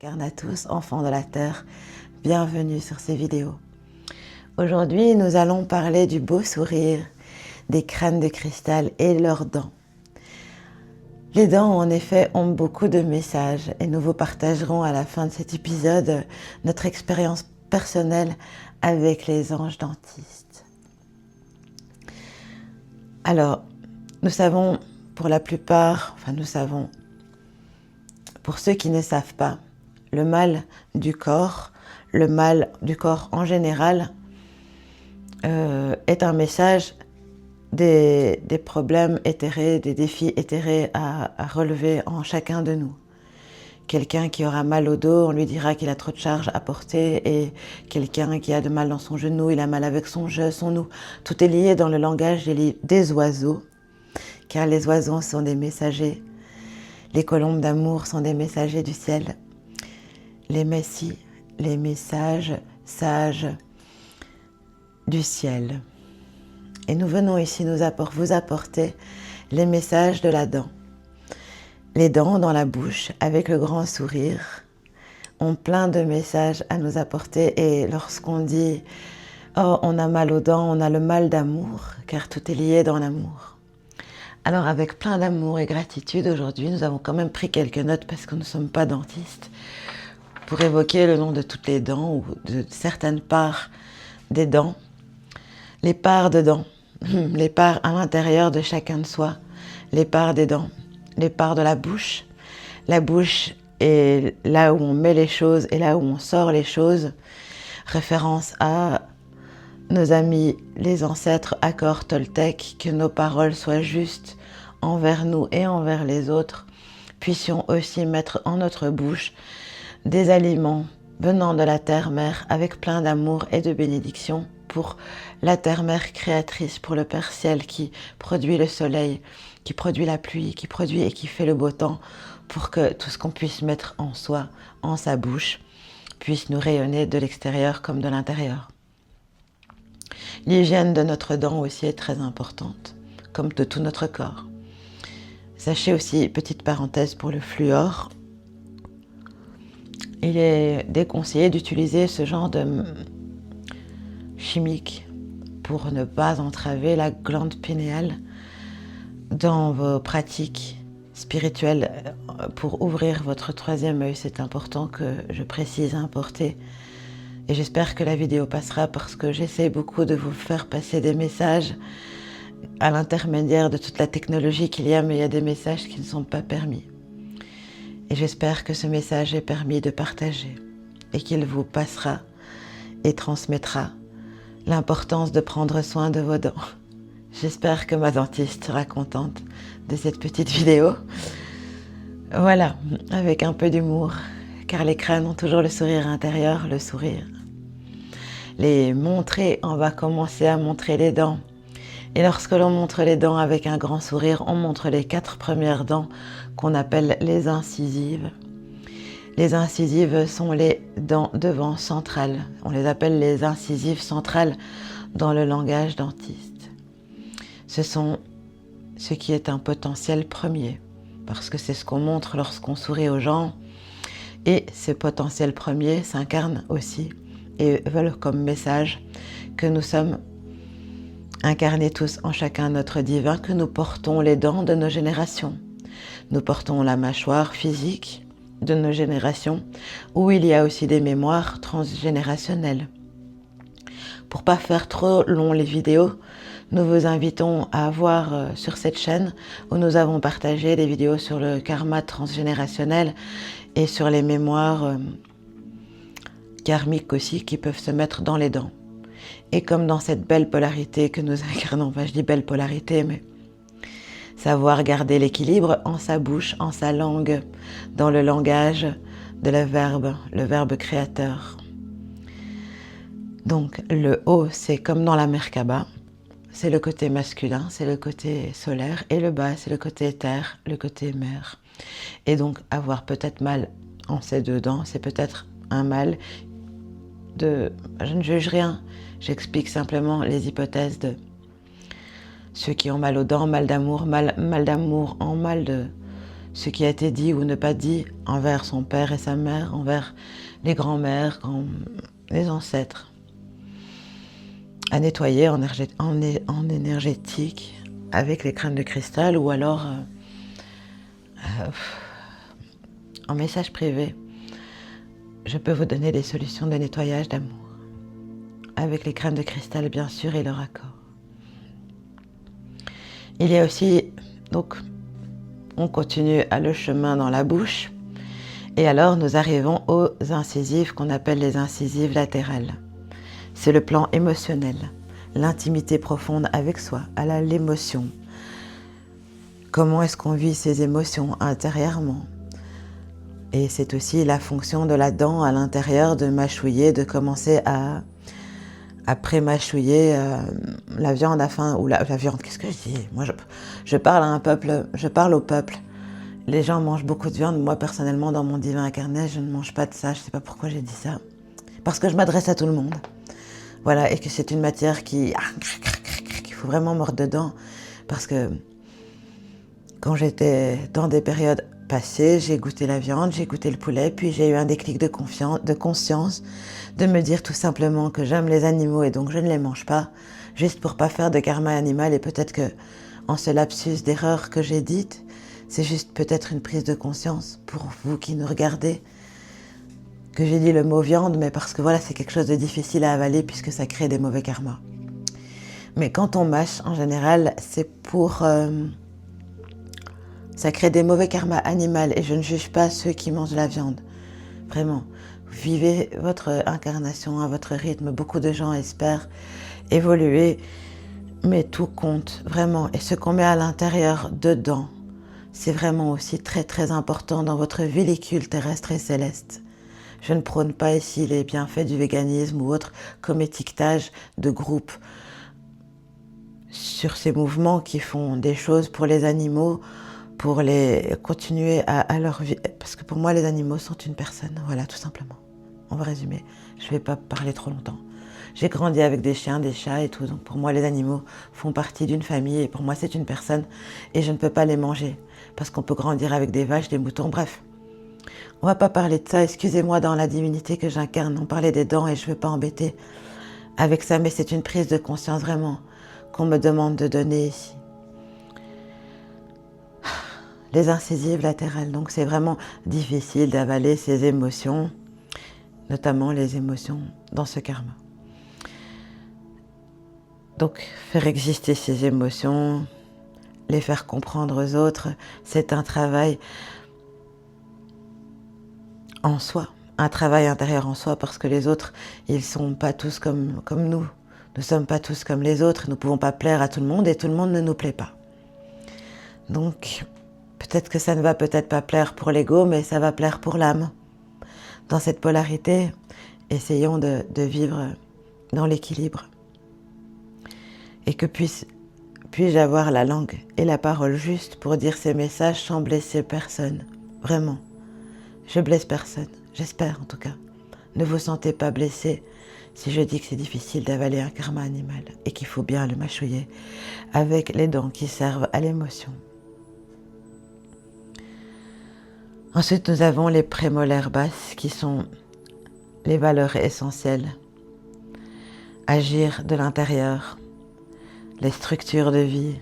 Incarne à tous, enfants de la Terre, bienvenue sur ces vidéos. Aujourd'hui, nous allons parler du beau sourire, des crânes de cristal et leurs dents. Les dents, en effet, ont beaucoup de messages et nous vous partagerons à la fin de cet épisode notre expérience personnelle avec les anges dentistes. Alors, nous savons pour la plupart, pour ceux qui ne savent pas, le mal du corps en général, est un message des problèmes éthérés, des défis éthérés à relever en chacun de nous. Quelqu'un qui aura mal au dos, on lui dira qu'il a trop de charges à porter, et quelqu'un qui a de mal dans son genou, il a mal avec son je, son nous. Tout est lié dans le langage des oiseaux, car les oiseaux sont des messagers. Les colombes d'amour sont des messagers du ciel. Les messies, les messages sages du ciel. Et nous venons ici vous apporter les messages de la dent. Les dents dans la bouche, avec le grand sourire, ont plein de messages à nous apporter. Et lorsqu'on dit « Oh, on a mal aux dents, on a le mal d'amour », car tout est lié dans l'amour. Alors avec plein d'amour et gratitude, aujourd'hui, nous avons quand même pris quelques notes parce que nous ne sommes pas dentistes, pour évoquer le nom de toutes les dents ou de certaines parts des dents. Les parts de dents, les parts à l'intérieur de chacun de soi, les parts des dents, les parts de la bouche. La bouche est là où on met les choses et là où on sort les choses. Référence à nos amis, les ancêtres, accords Toltec, que nos paroles soient justes envers nous et envers les autres. Puissions aussi mettre en notre bouche des aliments venant de la terre-mère avec plein d'amour et de bénédiction pour la terre-mère créatrice, pour le Père Ciel qui produit le soleil, qui produit la pluie, qui produit et qui fait le beau temps, pour que tout ce qu'on puisse mettre en soi, en sa bouche, puisse nous rayonner de l'extérieur comme de l'intérieur. L'hygiène de notre dent aussi est très importante, comme de tout notre corps. Sachez aussi, petite parenthèse pour le fluor, il est déconseillé d'utiliser ce genre de chimique pour ne pas entraver la glande pinéale dans vos pratiques spirituelles. Pour ouvrir votre troisième œil, c'est important que je précise, importer. Et j'espère que la vidéo passera parce que j'essaie beaucoup de vous faire passer des messages à l'intermédiaire de toute la technologie qu'il y a, mais il y a des messages qui ne sont pas permis. Et j'espère que ce message est permis de partager et qu'il vous passera et transmettra l'importance de prendre soin de vos dents. J'espère que ma dentiste sera contente de cette petite vidéo. Voilà, avec un peu d'humour, car les crânes ont toujours le sourire intérieur, le sourire. Les montrer, on va commencer à montrer les dents. Et lorsque l'on montre les dents avec un grand sourire, on montre les 4 premières dents qu'on appelle les incisives. Les incisives sont les dents devant centrales. On les appelle les incisives centrales dans le langage dentiste. Ce sont ce qui est un potentiel premier, parce que c'est ce qu'on montre lorsqu'on sourit aux gens. Et ce potentiel premier s'incarne aussi et veulent comme message que nous sommes incarnés tous en chacun notre divin, que nous portons les dents de nos générations. Nous portons la mâchoire physique de nos générations, où il y a aussi des mémoires transgénérationnelles. Pour pas faire trop long les vidéos, nous vous invitons à voir sur cette chaîne où nous avons partagé des vidéos sur le karma transgénérationnel et sur les mémoires karmiques aussi qui peuvent se mettre dans les dents. Et comme dans cette belle polarité que nous incarnons, enfin je dis belle polarité, mais savoir garder l'équilibre en sa bouche, en sa langue, dans le langage de le verbe créateur. Donc le haut, c'est comme dans la Merkaba, c'est le côté masculin, c'est le côté solaire, et le bas, c'est le côté terre, le côté mer. Et donc avoir peut-être mal en ces deux dents, c'est peut-être un mal de... Je ne juge rien, j'explique simplement les hypothèses de ceux qui ont mal aux dents, mal d'amour en mal de ce qui a été dit ou ne pas dit envers son père et sa mère, envers les grands-mères, les ancêtres, à nettoyer en énergétique avec les crânes de cristal ou alors en message privé. Je peux vous donner des solutions de nettoyage d'amour avec les crânes de cristal bien sûr et leur accord. Il y a aussi, donc on continue à le chemin dans la bouche et alors nous arrivons aux incisives qu'on appelle les incisives latérales. C'est le plan émotionnel, l'intimité profonde avec soi, l'émotion. Comment est-ce qu'on vit ses émotions intérieurement? Et c'est aussi la fonction de la dent à l'intérieur de mâchouiller, de commencer à pré-mâchouiller la viande afin, ou la viande, qu'est-ce que je dis? Moi je parle à un peuple, je parle au peuple. Les gens mangent beaucoup de viande, moi personnellement dans mon divin incarné, je ne mange pas de ça, je ne sais pas pourquoi j'ai dit ça. Parce que je m'adresse à tout le monde. Voilà, et que c'est une matière qu'il faut vraiment mordre dedans. Parce que quand j'étais dans des périodes passées, j'ai goûté la viande, j'ai goûté le poulet, puis j'ai eu un déclic de conscience, de me dire tout simplement que j'aime les animaux et donc je ne les mange pas, juste pour pas faire de karma animal. Et peut-être que en ce lapsus d'erreur que j'ai dite, c'est juste peut-être une prise de conscience pour vous qui nous regardez, que j'ai dit le mot viande, mais parce que voilà, c'est quelque chose de difficile à avaler puisque ça crée des mauvais karmas. Mais quand on mâche, en général, c'est pour... ça crée des mauvais karmas animaux et je ne juge pas ceux qui mangent la viande. Vraiment. Vivez votre incarnation à votre rythme. Beaucoup de gens espèrent évoluer, mais tout compte, vraiment. Et ce qu'on met à l'intérieur, dedans, c'est vraiment aussi très très important dans votre véhicule terrestre et céleste. Je ne prône pas ici les bienfaits du véganisme ou autre comme étiquetage de groupe sur ces mouvements qui font des choses pour les animaux, pour les continuer à leur vie. Parce que pour moi, les animaux sont une personne. Voilà, tout simplement. On va résumer. Je ne vais pas parler trop longtemps. J'ai grandi avec des chiens, des chats et tout. Donc pour moi, les animaux font partie d'une famille. Et pour moi, c'est une personne. Et je ne peux pas les manger. Parce qu'on peut grandir avec des vaches, des moutons, bref. On va pas parler de ça, excusez-moi, dans la divinité que j'incarne, on parlait des dents et je ne veux pas embêter avec ça, mais c'est une prise de conscience vraiment qu'on me demande de donner ici. Les incisives latérales, donc c'est vraiment difficile d'avaler ces émotions, notamment les émotions dans ce karma. Donc faire exister ces émotions, les faire comprendre aux autres, c'est un travail en soi, un travail intérieur en soi, parce que les autres, ils ne sont pas tous comme nous. Nous ne sommes pas tous comme les autres, nous ne pouvons pas plaire à tout le monde et tout le monde ne nous plaît pas. Donc, peut-être que ça ne va peut-être pas plaire pour l'ego, mais ça va plaire pour l'âme. Dans cette polarité, essayons de vivre dans l'équilibre. Et que puis-je avoir la langue et la parole juste pour dire ces messages sans blesser personne, vraiment. Je blesse personne, j'espère en tout cas. Ne vous sentez pas blessé si je dis que c'est difficile d'avaler un karma animal et qu'il faut bien le mâchouiller avec les dents qui servent à l'émotion. Ensuite, nous avons les prémolaires basses qui sont les valeurs essentielles. Agir de l'intérieur, les structures de vie,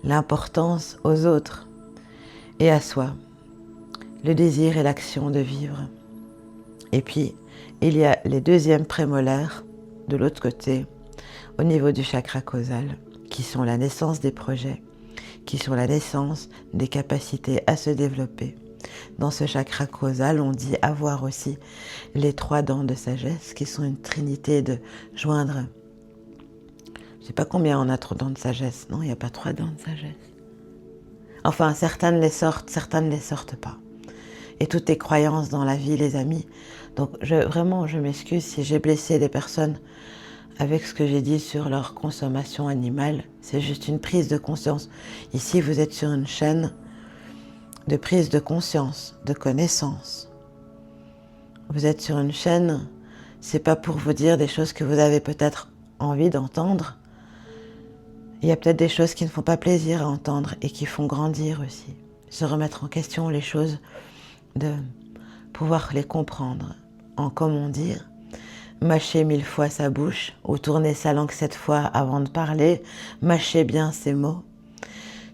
l'importance aux autres et à soi. Le désir et l'action de vivre. Et puis, il y a les deuxièmes prémolaires, de l'autre côté, au niveau du chakra causal, qui sont la naissance des projets, qui sont la naissance des capacités à se développer. Dans ce chakra causal, on dit avoir aussi les 3 dents de sagesse, qui sont une trinité de joindre. Je ne sais pas combien on a 3 dents de sagesse. Non, il n'y a pas 3 dents de sagesse. Enfin, certaines les sortent, certaines ne les sortent pas. Et toutes les croyances dans la vie, les amis. Donc vraiment, je m'excuse si j'ai blessé des personnes avec ce que j'ai dit sur leur consommation animale. C'est juste une prise de conscience. Ici, vous êtes sur une chaîne de prise de conscience, de connaissance. Vous êtes sur une chaîne, c'est pas pour vous dire des choses que vous avez peut-être envie d'entendre. Il y a peut-être des choses qui ne font pas plaisir à entendre et qui font grandir aussi. se remettre en question les choses, de pouvoir les comprendre en comment dire, mâcher 1000 fois sa bouche ou tourner sa langue 7 fois avant de parler, mâcher bien ses mots.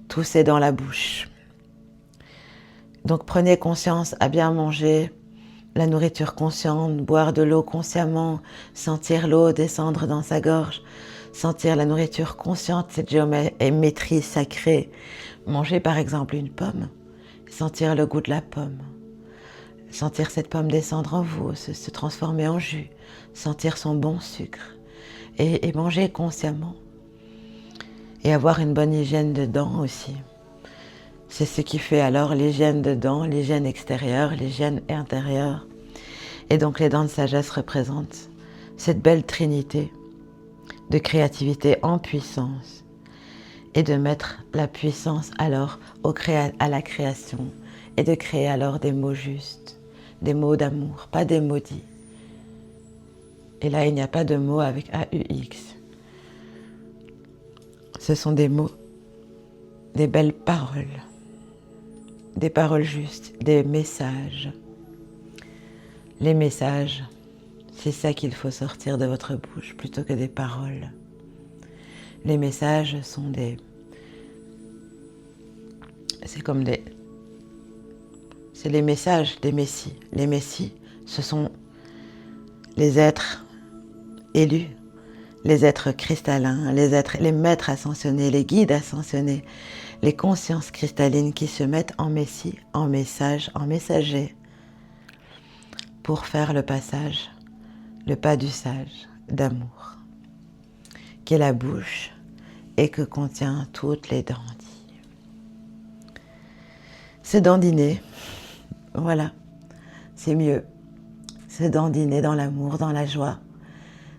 Tout c'est dans la bouche. Donc prenez conscience à bien manger, la nourriture consciente, boire de l'eau consciemment, sentir l'eau descendre dans sa gorge, sentir la nourriture consciente, cette géométrie sacrée. Manger par exemple une pomme, sentir le goût de la pomme, sentir cette pomme descendre en vous, se transformer en jus, sentir son bon sucre et manger consciemment. Et avoir une bonne hygiène de dents aussi. C'est ce qui fait alors l'hygiène de dents, l'hygiène extérieure, l'hygiène intérieure. Et donc les dents de sagesse représentent cette belle trinité de créativité en puissance et de mettre la puissance alors à la création et de créer alors des mots justes, des mots d'amour, pas des maudits. Et là, il n'y a pas de mots avec AUX. Ce sont des mots, des belles paroles, des paroles justes, des messages. Les messages, c'est ça qu'il faut sortir de votre bouche plutôt que des paroles. Les messages sont c'est les messages des messies. Les messies, ce sont les êtres élus, les êtres cristallins, les maîtres ascensionnés, les guides ascensionnés, les consciences cristallines qui se mettent en messie, en message, en messager, pour faire le passage, le pas du sage d'amour, qui est la bouche et que contient toutes les dandis. C'est dandiner, voilà, c'est mieux. C'est dandiner dans l'amour, dans la joie,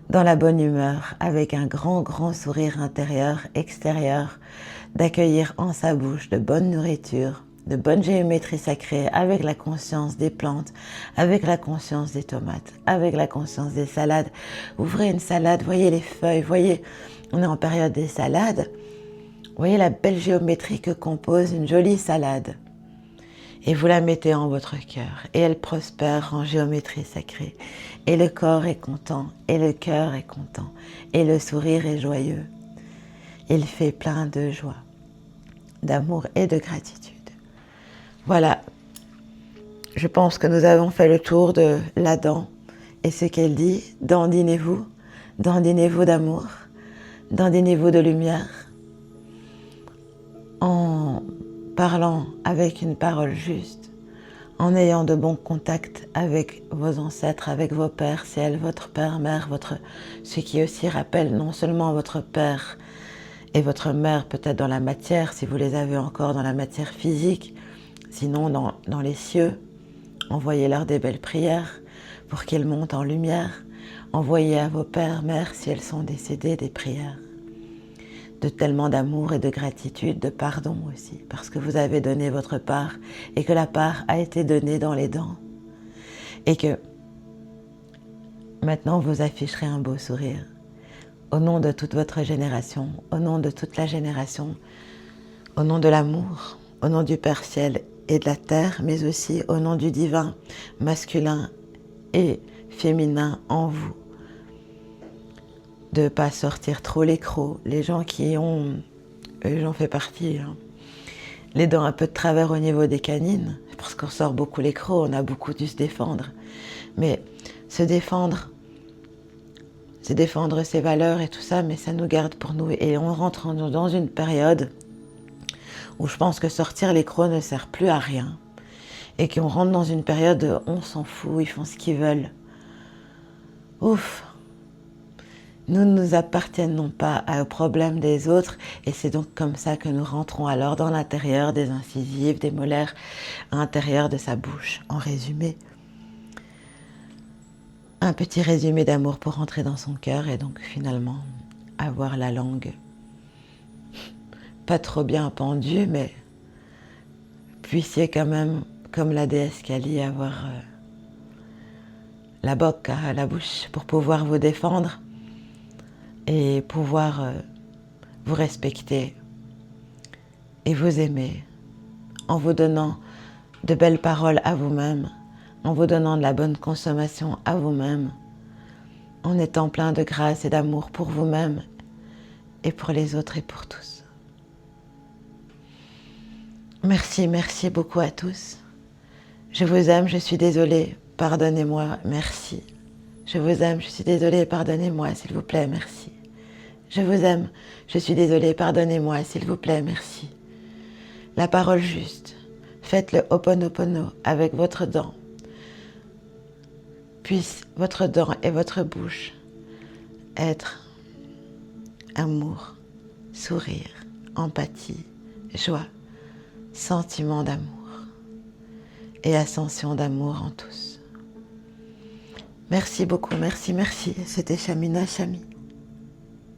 dans la bonne humeur, avec un grand, grand sourire intérieur, extérieur, d'accueillir en sa bouche de bonne nourriture, de bonne géométrie sacrée, avec la conscience des plantes, avec la conscience des tomates, avec la conscience des salades. Ouvrez une salade, voyez les feuilles, voyez, on est en période des salades, voyez la belle géométrie que compose une jolie salade. Et vous la mettez en votre cœur, et elle prospère en géométrie sacrée. Et le corps est content, et le cœur est content, et le sourire est joyeux. Il fait plein de joie, d'amour et de gratitude. Voilà, je pense que nous avons fait le tour de la dent, et ce qu'elle dit, dandinez-vous d'amour, dandinez-vous de lumière, en parlant avec une parole juste, en ayant de bons contacts avec vos ancêtres, avec vos pères, ciel, votre père, mère, ce qui aussi rappelle non seulement votre père et votre mère peut-être dans la matière, si vous les avez encore dans la matière physique, sinon dans les cieux, envoyez-leur des belles prières pour qu'ils montent en lumière, envoyez à vos pères, mères, si elles sont décédées, des prières de tellement d'amour et de gratitude, de pardon aussi, parce que vous avez donné votre part et que la part a été donnée dans les dents. Et que maintenant vous afficherez un beau sourire au nom de toute votre génération, au nom de toute la génération, au nom de l'amour, au nom du Père Ciel et de la Terre, mais aussi au nom du divin masculin et féminin en vous. De ne pas sortir trop les crocs, les gens qui ont, j'en fais partie, hein, les dents un peu de travers au niveau des canines, parce qu'on sort beaucoup les crocs, on a beaucoup dû se défendre. Mais se défendre, c'est défendre ses valeurs et tout ça, mais ça nous garde pour nous. Et on rentre dans une période où je pense que sortir les crocs ne sert plus à rien. Et qu'on rentre dans une période où on s'en fout, ils font ce qu'ils veulent. Ouf! Nous ne nous appartenons pas aux problèmes des autres et c'est donc comme ça que nous rentrons alors dans l'intérieur des incisives, des molaires, à l'intérieur de sa bouche. En résumé, un petit résumé d'amour pour rentrer dans son cœur et donc finalement avoir la langue pas trop bien pendue, mais puissiez quand même, comme la déesse Kali, avoir la bocca, la bouche, pour pouvoir vous défendre et pouvoir vous respecter et vous aimer en vous donnant de belles paroles à vous-même, en vous donnant de la bonne consommation à vous-même, en étant plein de grâce et d'amour pour vous-même et pour les autres et pour tous. Merci, merci beaucoup à tous. Je vous aime, je suis désolée, pardonnez-moi, merci. Je vous aime, je suis désolée, pardonnez-moi, s'il vous plaît, merci. Je vous aime, je suis désolée, pardonnez-moi, s'il vous plaît, merci. La parole juste, faites le Ho'oponopono avec votre dent. Puisse votre dent et votre bouche être amour, sourire, empathie, joie, sentiment d'amour et ascension d'amour en tous. Merci beaucoup, merci, merci. C'était Shamina Shami.